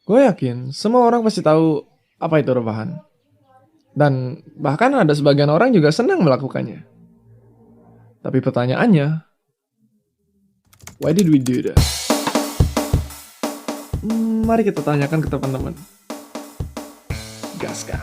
Gue yakin semua orang pasti tahu apa itu rebahan. Dan bahkan ada sebagian orang juga senang melakukannya. Tapi pertanyaannya, why did we do that? Mari kita tanyakan ke teman-teman. Gaskan.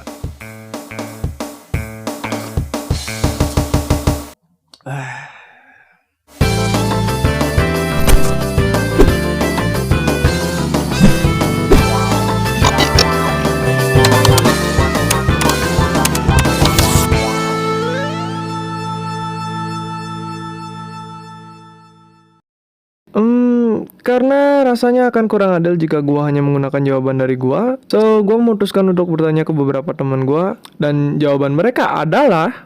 Karena rasanya akan kurang adil jika gua hanya menggunakan jawaban dari gua. So, gua memutuskan untuk bertanya ke beberapa teman gua dan jawaban mereka adalah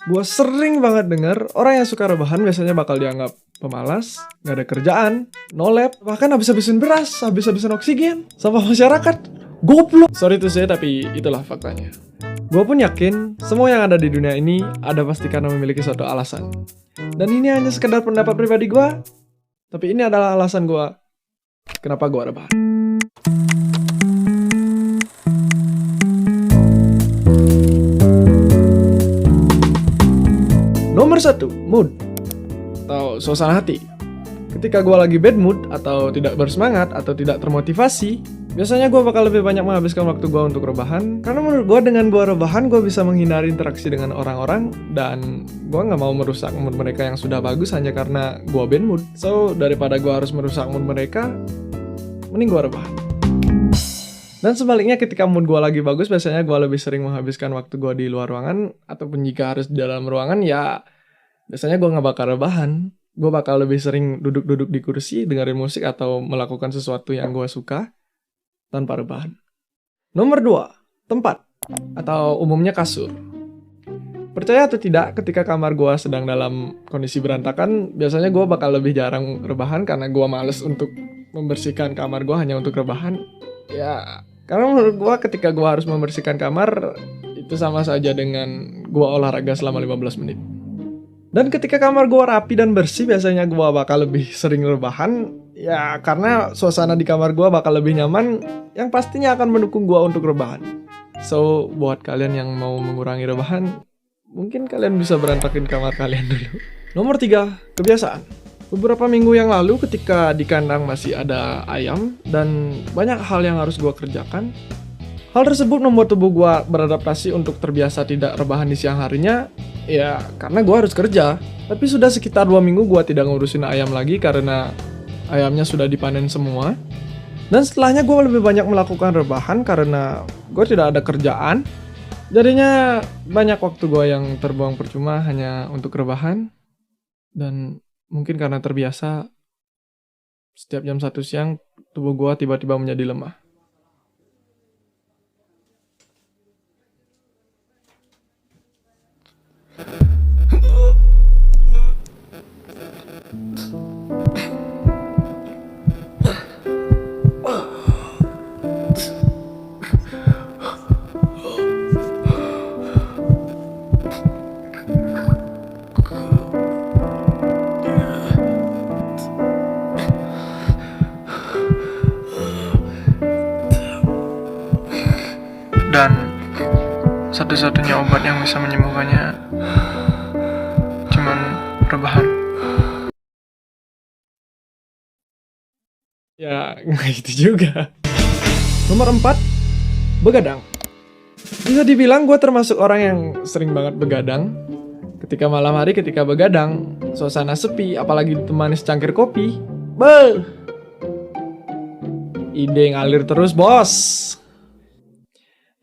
gue sering banget denger orang yang suka rebahan biasanya bakal dianggap pemalas, gak ada kerjaan, no lab, bahkan habis-habisin beras, habis-habisin oksigen, sama masyarakat. Goblok. Sorry to say, tapi itulah faktanya. Gue pun yakin semua yang ada di dunia ini ada pasti karena memiliki suatu alasan. Dan ini hanya sekedar pendapat pribadi gue, tapi ini adalah alasan gue kenapa gue rebahan. Nomor 1, mood atau suasana hati. Ketika gue lagi bad mood atau tidak bersemangat atau tidak termotivasi, biasanya gue bakal lebih banyak menghabiskan waktu gue untuk rebahan. Karena menurut gue dengan gue rebahan, gue bisa menghindari interaksi dengan orang-orang dan gue gak mau merusak mood mereka yang sudah bagus hanya karena gue bad mood. So, daripada gue harus merusak mood mereka, mending gue rebahan. Dan sebaliknya ketika mood gue lagi bagus, biasanya gue lebih sering menghabiskan waktu gue di luar ruangan. Ataupun jika harus di dalam ruangan, ya biasanya gue gak bakal rebahan. Gue bakal lebih sering duduk-duduk di kursi, dengerin musik, atau melakukan sesuatu yang gue suka tanpa rebahan. Nomor 2, tempat atau umumnya kasur. Percaya atau tidak, ketika kamar gue sedang dalam kondisi berantakan, biasanya gue bakal lebih jarang rebahan karena gue males untuk membersihkan kamar gue hanya untuk rebahan. Ya, karena menurut gue ketika gue harus membersihkan kamar, itu sama saja dengan gue olahraga selama 15 menit. Dan ketika kamar gue rapi dan bersih, biasanya gue bakal lebih sering rebahan. Ya, karena suasana di kamar gue bakal lebih nyaman, yang pastinya akan mendukung gue untuk rebahan. So, buat kalian yang mau mengurangi rebahan, mungkin kalian bisa berantakin kamar kalian dulu. Nomor 3, kebiasaan. Beberapa minggu yang lalu ketika di kandang masih ada ayam dan banyak hal yang harus gue kerjakan, hal tersebut membuat tubuh gue beradaptasi untuk terbiasa tidak rebahan di siang harinya. Ya, karena gue harus kerja. Tapi sudah sekitar 2 minggu gue tidak ngurusin ayam lagi karena ayamnya sudah dipanen semua. Dan setelahnya gue lebih banyak melakukan rebahan karena gue tidak ada kerjaan. Jadinya banyak waktu gue yang terbuang percuma hanya untuk rebahan. Dan mungkin karena terbiasa, setiap jam 1 siang tubuh gue tiba-tiba menjadi lemah. Dan satu-satunya obat yang bisa menyembuhkannya cuman rebahan. Ya, nggak gitu juga. Nomor 4, begadang. Bisa dibilang gue termasuk orang yang sering banget begadang. Ketika malam hari, ketika begadang, suasana sepi, apalagi ditemani secangkir kopi. Beuh! Ide ngalir terus, bos.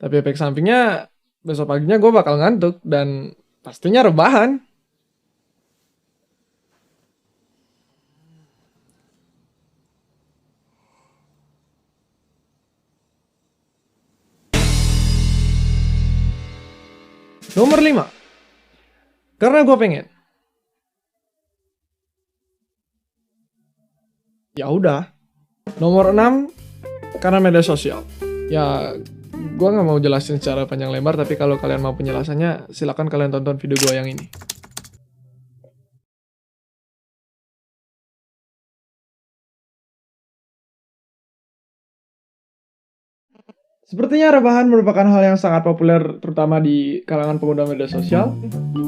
Tapi efek sampingnya, besok paginya gue bakal ngantuk dan pastinya rebahan. Nomor 5. Karena gue pengen. Ya udah. Nomor 6. Karena media sosial. Ya, gue nggak mau jelasin secara panjang lebar, tapi kalau kalian mau penjelasannya, silakan kalian tonton video gue yang ini. Sepertinya rebahan merupakan hal yang sangat populer terutama di kalangan pengguna media sosial.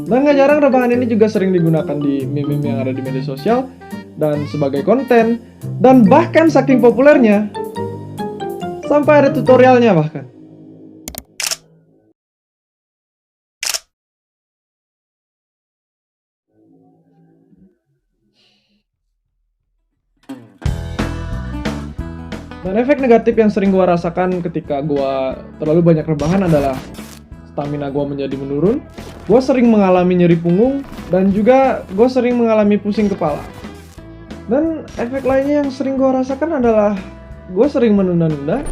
Dan gak jarang rebahan ini juga sering digunakan di meme-meme yang ada di media sosial dan sebagai konten. Dan bahkan saking populernya, sampai ada tutorialnya bahkan. Dan efek negatif yang sering gue rasakan ketika gue terlalu banyak rebahan adalah stamina gue menjadi menurun, gue sering mengalami nyeri punggung, dan juga gue sering mengalami pusing kepala. Dan efek lainnya yang sering gue rasakan adalah gue sering menunda-nunda,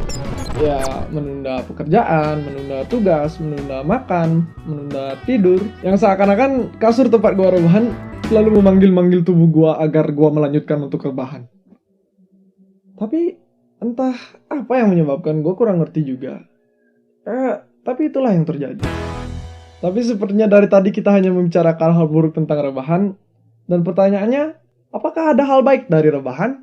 ya menunda pekerjaan, menunda tugas, menunda makan, menunda tidur, yang seakan-akan kasur tempat gue rebahan selalu memanggil-manggil tubuh gue agar gue melanjutkan untuk rebahan. Tapi entah apa yang menyebabkan, gue kurang ngerti juga. Tapi itulah yang terjadi. Tapi sepertinya dari tadi kita hanya membicarakan hal buruk tentang rebahan. Dan pertanyaannya, apakah ada hal baik dari rebahan?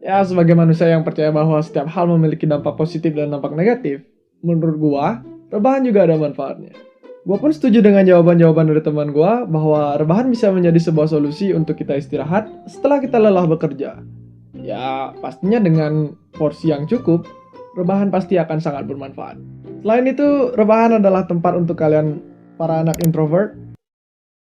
Ya, sebagai manusia yang percaya bahwa setiap hal memiliki dampak positif dan dampak negatif, menurut gue, rebahan juga ada manfaatnya. Gue pun setuju dengan jawaban-jawaban dari teman gue bahwa rebahan bisa menjadi sebuah solusi untuk kita istirahat setelah kita lelah bekerja. Ya, pastinya dengan porsi yang cukup, rebahan pasti akan sangat bermanfaat. Selain itu, rebahan adalah tempat untuk kalian para anak introvert.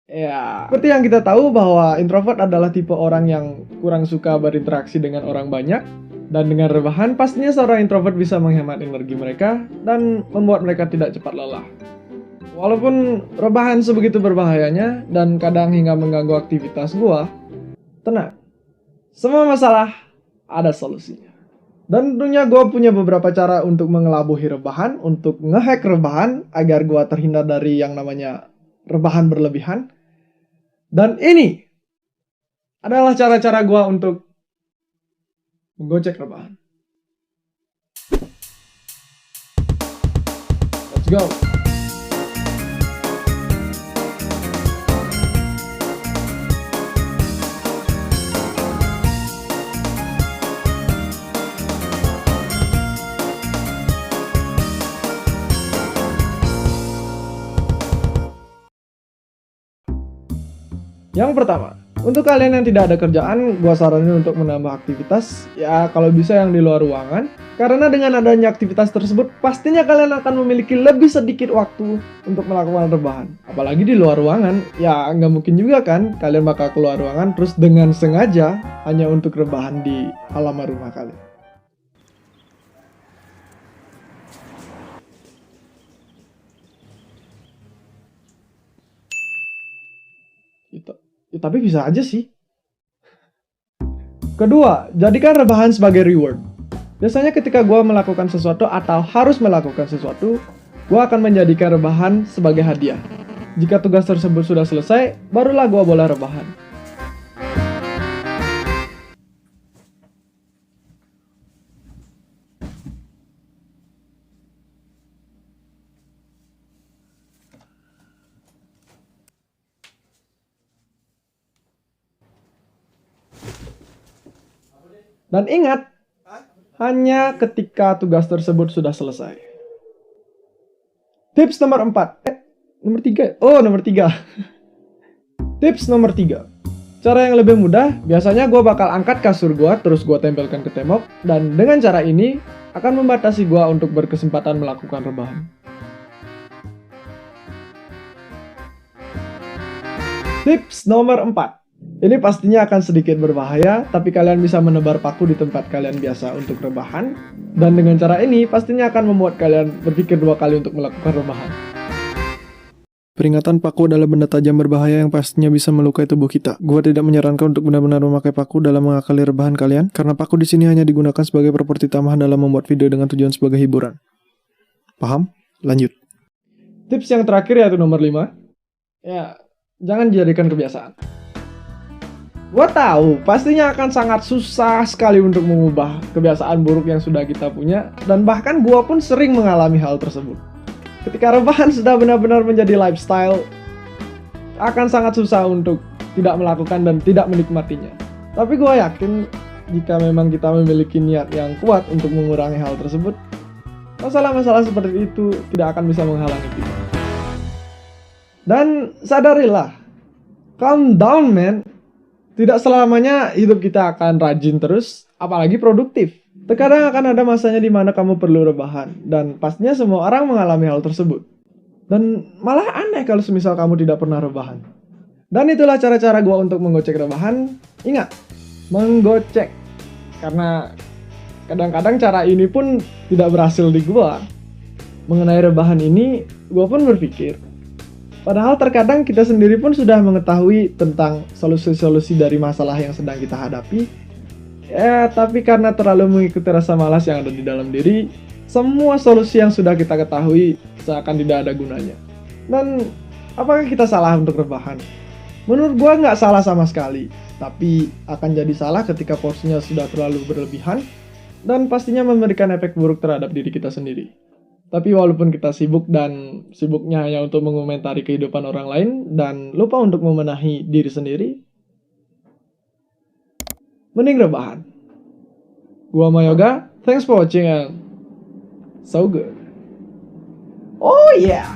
Ya, seperti yang kita tahu bahwa introvert adalah tipe orang yang kurang suka berinteraksi dengan orang banyak. Dan dengan rebahan, pastinya seorang introvert bisa menghemat energi mereka dan membuat mereka tidak cepat lelah. Walaupun rebahan sebegitu berbahayanya dan kadang hingga mengganggu aktivitas gua, tenang. Semua masalah ada solusinya. Dan tentunya gue punya beberapa cara untuk mengelabuhi rebahan, untuk ngehack rebahan, agar gue terhindar dari yang namanya rebahan berlebihan. Dan ini adalah cara-cara gue untuk menggocek rebahan. Let's go! Yang pertama, untuk kalian yang tidak ada kerjaan, gue saranin untuk menambah aktivitas, ya kalau bisa yang di luar ruangan. Karena dengan adanya aktivitas tersebut, pastinya kalian akan memiliki lebih sedikit waktu untuk melakukan rebahan. Apalagi di luar ruangan, ya nggak mungkin juga kan kalian bakal keluar ruangan terus dengan sengaja hanya untuk rebahan di halaman rumah kalian. Ya, tapi bisa aja sih. Kedua, jadikan rebahan sebagai reward. Biasanya ketika gue melakukan sesuatu atau harus melakukan sesuatu, gue akan menjadikan rebahan sebagai hadiah. Jika tugas tersebut sudah selesai, barulah gue boleh rebahan. Dan ingat, hanya ketika tugas tersebut sudah selesai. Tips nomor 4. Nomor 3. Oh, nomor 3. Tips nomor 3. Cara yang lebih mudah, biasanya gue bakal angkat kasur gue, terus gue tempelkan ke tembok. Dan dengan cara ini, akan membatasi gue untuk berkesempatan melakukan rebahan. Tips nomor 4. Ini pastinya akan sedikit berbahaya, tapi kalian bisa menebar paku di tempat kalian biasa untuk rebahan. Dan dengan cara ini, pastinya akan membuat kalian berpikir 2 kali untuk melakukan rebahan. Peringatan, paku adalah benda tajam berbahaya yang pastinya bisa melukai tubuh kita. Gua tidak menyarankan untuk benar-benar memakai paku dalam mengakali rebahan kalian, karena paku di sini hanya digunakan sebagai properti tambahan dalam membuat video dengan tujuan sebagai hiburan. Paham? Lanjut. Tips yang terakhir yaitu nomor 5. Ya, jangan dijadikan kebiasaan. Gua tahu pastinya akan sangat susah sekali untuk mengubah kebiasaan buruk yang sudah kita punya, dan bahkan gua pun sering mengalami hal tersebut. Ketika rebahan sudah benar-benar menjadi lifestyle, akan sangat susah untuk tidak melakukan dan tidak menikmatinya. Tapi gua yakin jika memang kita memiliki niat yang kuat untuk mengurangi hal tersebut, masalah-masalah seperti itu tidak akan bisa menghalangi kita. Dan sadarilah, calm down man. Tidak selamanya hidup kita akan rajin terus, apalagi produktif. Terkadang akan ada masanya di mana kamu perlu rebahan, dan pastinya semua orang mengalami hal tersebut. Dan malah aneh kalau semisal kamu tidak pernah rebahan. Dan itulah cara-cara gue untuk menggocek rebahan. Ingat, menggocek. Karena kadang-kadang cara ini pun tidak berhasil di gue. Mengenai rebahan ini, gue pun berpikir, padahal terkadang kita sendiri pun sudah mengetahui tentang solusi-solusi dari masalah yang sedang kita hadapi. Ya, tapi karena terlalu mengikuti rasa malas yang ada di dalam diri, semua solusi yang sudah kita ketahui seakan tidak ada gunanya. Dan apakah kita salah untuk rebahan? Menurut gua nggak salah sama sekali, tapi akan jadi salah ketika porsinya sudah terlalu berlebihan dan pastinya memberikan efek buruk terhadap diri kita sendiri. Tapi walaupun kita sibuk dan sibuknya hanya untuk mengomentari kehidupan orang lain dan lupa untuk memenahi diri sendiri, mending rebahan. Gua Mayoga, thanks for watching and so good. Oh yeah!